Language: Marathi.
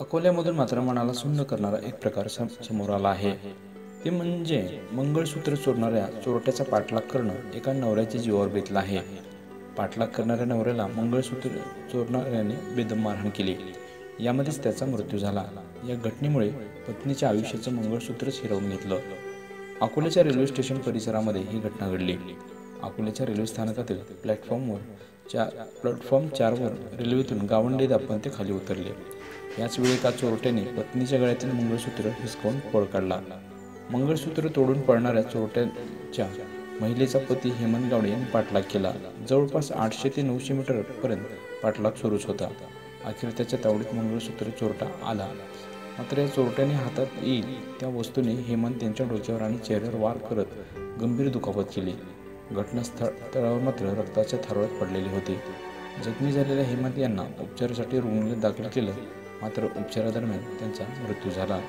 अकोल्यामधून मात्र मनाला सुन्न करणारा एक प्रकार समोर आला आहे. ते म्हणजे मंगळसूत्र चोरणाऱ्या चोरट्याचा पाठलाग करणं एका नवऱ्याच्या जीवावर बेतलं आहे. पाठलाग करणाऱ्या नवऱ्याला मंगळसूत्र चोरणाऱ्याने बेदम मारहाण केली. यामध्येच त्याचा मृत्यू झाला. या घटनेमुळे पत्नीच्या आयुष्याचं मंगळसूत्रच हिरावून घेतलं. अकोल्याच्या रेल्वे स्टेशन परिसरामध्ये ही घटना घडली. अकोल्याच्या रेल्वे स्थानकातील प्लॅटफॉर्म 4वर रेल्वेतून गावंडे दाम्पत्य खाली उतरले. याच वेळी एका चोरट्याने पत्नीच्या गळ्यातील मंगळसूत्र हिसकावून पळ काढला. मंगळसूत्र तोडून पळणाऱ्या चोरट्याच्या महिलेचा पती हेमंत गावडे यांनी पाठलाग केला. जवळपास 800 ते 900 मीटरपर्यंत पाठलाग सुरूच होता. अखेर त्याच्या तावडीत मंगळसूत्र चोरटा आला. मात्र या चोरट्याने हातात येईल त्या वस्तूने हेमंत यांच्या डोक्यावर आणि चेहऱ्यावर वार करत गंभीर दुखापत केली. घटनास्थळावर मात्र रक्ताच्या थारोळ्यात पडलेले होते. जखमी झालेल्या हेमंत यांना उपचारासाठी रुग्णालयात दाखल केलं. मात्र उपचारादरम्यान त्यांचा मृत्यू झाला.